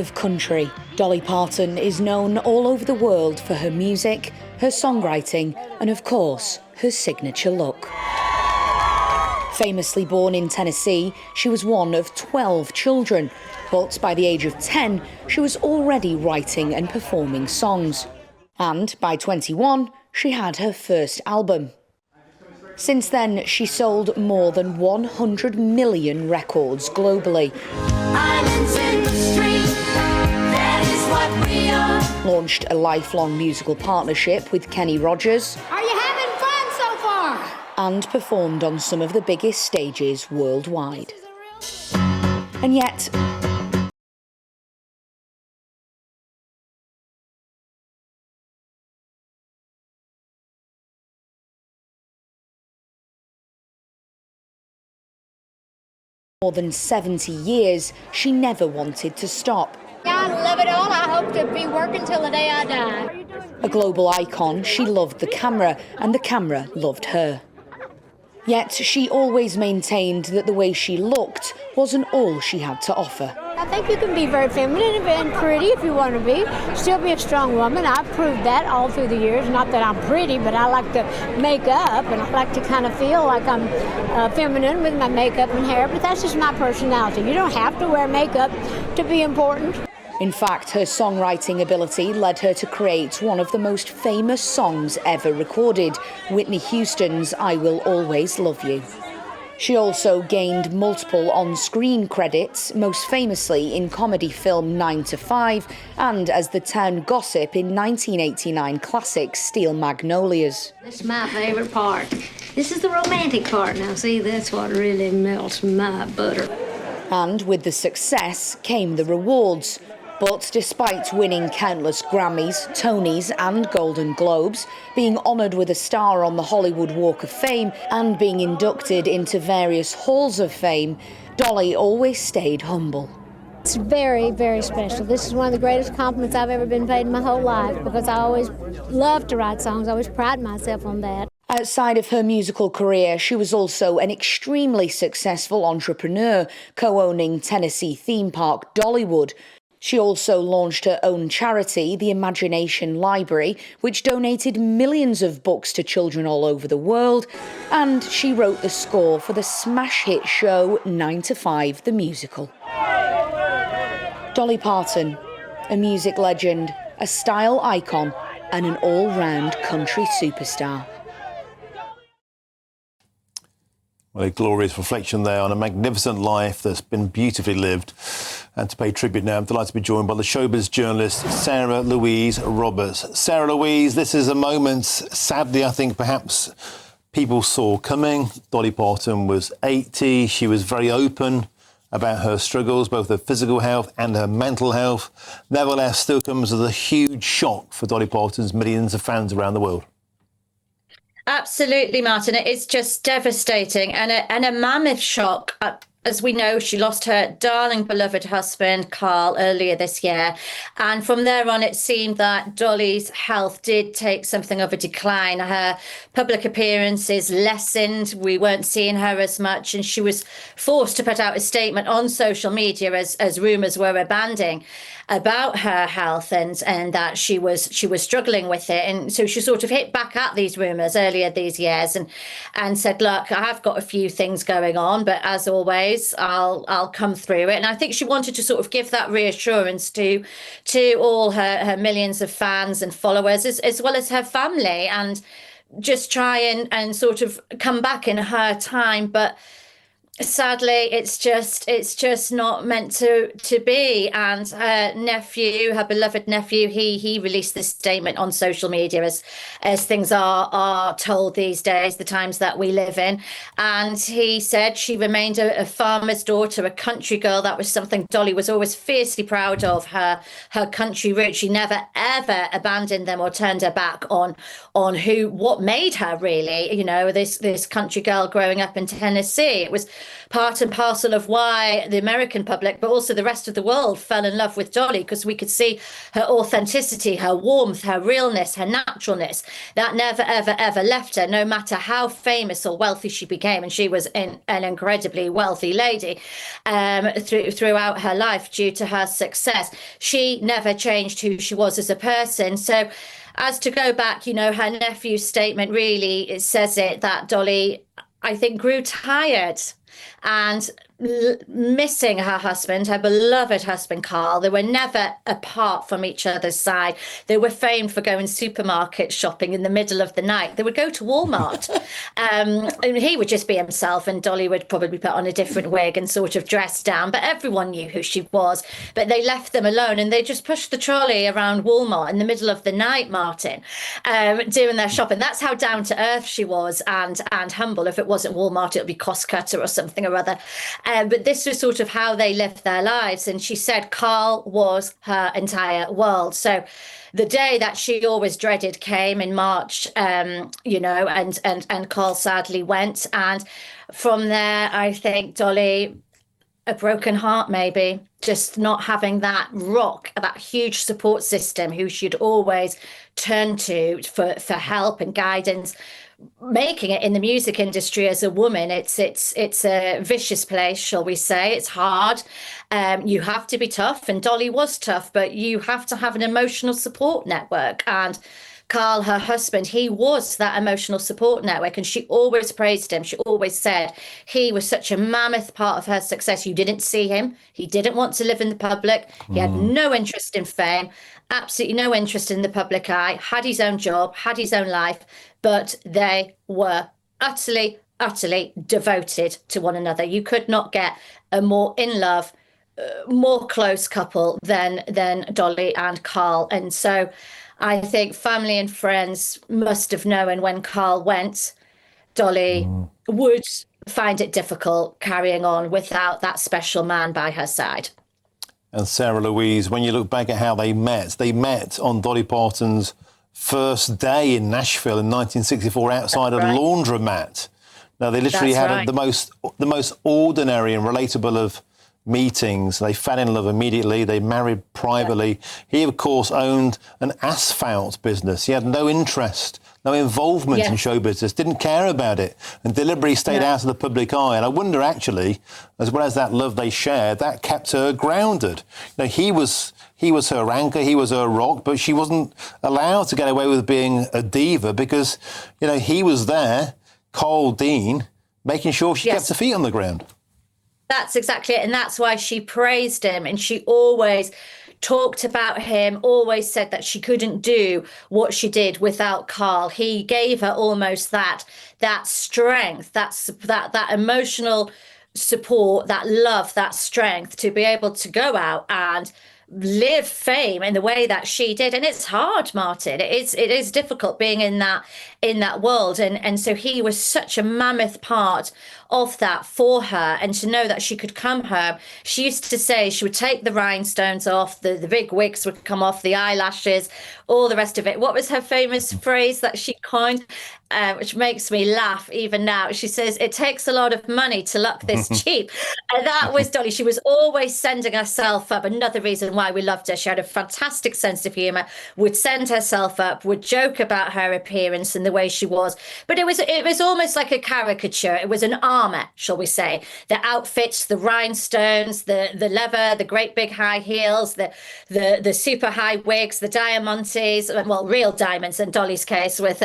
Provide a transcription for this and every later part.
of country, Dolly Parton is known all over the world for her music, her songwriting, and of course, her signature look. Famously born in Tennessee, she was one of 12 children, but by the age of 10, she was already writing and performing songs. And by 21, she had her first album. Since then, she sold more than 100 million records globally. Islands in the street, that is what we are. Launched a lifelong musical partnership with Kenny Rogers. Are you having fun so far? And performed on some of the biggest stages worldwide. And yet, more than 70 years, she never wanted to stop. I love it all. I hope to be working till the day I die. A global icon, she loved the camera, and the camera loved her. Yet she always maintained that the way she looked wasn't all she had to offer. I think you can be very feminine and pretty if you want to be. Still be a strong woman. I've proved that all through the years. Not that I'm pretty, but I like to make up, and I like to kind of feel like I'm feminine with my makeup and hair, but that's just my personality. You don't have to wear makeup to be important. In fact, her songwriting ability led her to create one of the most famous songs ever recorded, Whitney Houston's I Will Always Love You. She also gained multiple on-screen credits, most famously in comedy film 9 to 5 and as the town gossip in 1989 classic Steel Magnolias. That's my favourite part. This is the romantic part. Now, see, that's what really melts my butter. And with the success came the rewards. But despite winning countless Grammys, Tonys and Golden Globes, being honoured with a star on the Hollywood Walk of Fame and being inducted into various halls of fame, Dolly always stayed humble. It's very, very special. This is one of the greatest compliments I've ever been paid in my whole life because I always loved to write songs. I always pride myself on that. Outside of her musical career, she was also an extremely successful entrepreneur, co-owning Tennessee theme park Dollywood. She also launched her own charity, the Imagination Library, which donated millions of books to children all over the world, and she wrote the score for the smash hit show 9 to 5, the musical. Dolly Parton, a music legend, a style icon, and an all-round country superstar. Well, a glorious reflection there on a magnificent life that's been beautifully lived. And to pay tribute now, I'm delighted to be joined by the showbiz journalist Sarah Louise Roberts. Sarah Louise, this is a moment, sadly, I think perhaps people saw coming. Dolly Parton was 80. She was very open about her struggles, both her physical health and her mental health. Nevertheless, still comes as a huge shock for Dolly Parton's millions of fans around the world. Absolutely, Martin. It is just devastating and a mammoth shock. As we know, she lost her darling, beloved husband, Carl, earlier this year. And from there on, it seemed that Dolly's health did take something of a decline. Her public appearances lessened. We weren't seeing her as much. And she was forced to put out a statement on social media as rumours were abounding about her health and that she was struggling with it. And so she sort of hit back at these rumours earlier these years and said, look, I have got a few things going on, but as always, I'll come through it. And I think she wanted to sort of give that reassurance to all her millions of fans and followers, as well as her family, and just try and sort of come back in her time. But sadly, it's just not meant to be. And her nephew, her beloved nephew, he released this statement on social media, as things are told these days, the times that we live in. And he said she remained a farmer's daughter, a country girl. That was something Dolly was always fiercely proud of, her country roots. She never ever abandoned them or turned her back on what made her, really, this country girl growing up in Tennessee. It was part and parcel of why the American public, but also the rest of the world, fell in love with Dolly, because we could see her authenticity, her warmth, her realness, her naturalness. That never, ever, ever left her, no matter how famous or wealthy she became. And she was an incredibly wealthy lady throughout her life due to her success. She never changed who she was as a person. So as to go back, you know, her nephew's statement really, it says it, that Dolly, I think, grew tired and missing her husband, her beloved husband, Carl. They were never apart from each other's side. They were famed for going supermarket shopping in the middle of the night. They would go to Walmart and he would just be himself, and Dolly would probably put on a different wig and sort of dress down, but everyone knew who she was. But they left them alone, and they just pushed the trolley around Walmart in the middle of the night, Martin, doing their shopping. That's how down to earth she was, and humble. If it wasn't Walmart, it would be Costcutter or something or other. But this was sort of how they lived their lives. And she said Carl was her entire world. So the day that she always dreaded came in March, you know, and Carl sadly went. And from there, I think Dolly, a broken heart, maybe, just not having that rock, that huge support system who she'd always turn to for help and guidance. Making it in the music industry as a woman, it's a vicious place, shall we say. It's hard. You have to be tough, and Dolly was tough, but you have to have an emotional support network. And Carl, her husband, he was that emotional support network, and she always praised him. She always said he was such a mammoth part of her success. You didn't see him. He didn't want to live in the public. He had no interest in fame, absolutely no interest in the public eye, had his own job, had his own life, but they were utterly, utterly devoted to one another. You could not get a more in love, more close couple than Dolly and Carl. And so I think family and friends must have known when Carl went, Dolly would find it difficult carrying on without that special man by her side. And Sarah Louise, when you look back at how they met on Dolly Parton's first day in Nashville in 1964 outside a laundromat. Now, they literally had the most ordinary and relatable of meetings. They fell in love immediately. They married privately. Yeah. He, of course, owned an asphalt business. He had no interest, no involvement in show business, didn't care about it, and deliberately stayed out of the public eye. And I wonder, actually, as well as that love they shared, that kept her grounded. You know, he was her anchor, he was her rock, but she wasn't allowed to get away with being a diva because, you know, he was there, Carl Dean, making sure she kept her feet on the ground. That's exactly it. And that's why she praised him. And she always talked about him, always said that she couldn't do what she did without Carl. He gave her almost that strength, that emotional support, that love, that strength to be able to go out and live fame in the way that she did. And it's hard, Martin. It is difficult being in that world. And so he was such a mammoth part of that for her. And to know that she could come home, she used to say she would take the rhinestones off, the big wigs would come off, the eyelashes, all the rest of it. What was her famous phrase that she coined, which makes me laugh even now? She says, "It takes a lot of money to look this cheap." And that was Dolly. She was always sending herself up. Another reason why we loved her. She had a fantastic sense of humor, would send herself up, would joke about her appearance and the way she was. But it was almost like a caricature. It was an armor, shall we say. The outfits, the rhinestones, the leather, the great big high heels, the super high wigs, the diamantes, well, real diamonds in Dolly's case with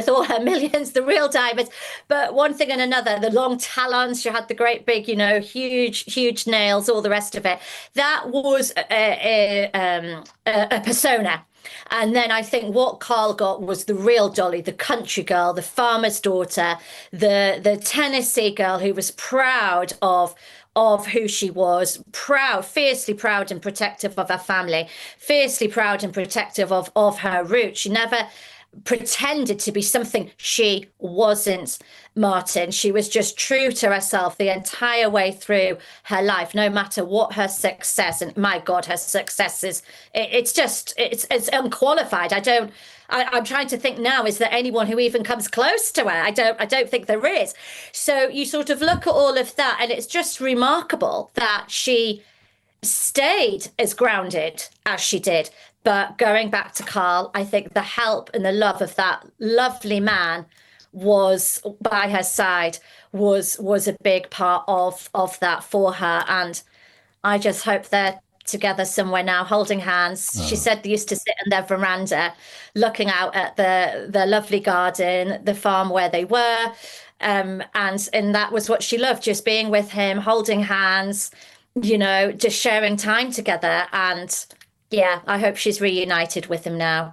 all her millions, the real diamonds. But one thing and another, the long talons, she had the great big, you know, huge nails, all the rest of it. That was a persona. And then I think what Carl got was the real Dolly, the country girl, the farmer's daughter, the Tennessee girl who was proud of who she was, fiercely proud and protective of her family, fiercely proud and protective of her roots. She never pretended to be something she wasn't, Martin. She was just true to herself the entire way through her life, no matter what her success. And my God, her success is, it's unqualified. I'm trying to think now, is there anyone who even comes close to her? I don't think there is. So you sort of look at all of that, and it's just remarkable that she stayed as grounded as she did. But going back to Carl, I think the help and the love of that lovely man was by her side was a big part of that for her. And I just hope they're together somewhere now, holding hands. She said they used to sit on their veranda looking out at the lovely garden, the farm where they were. And that was what she loved, just being with him, holding hands, just sharing time together. And yeah, I hope she's reunited with him now.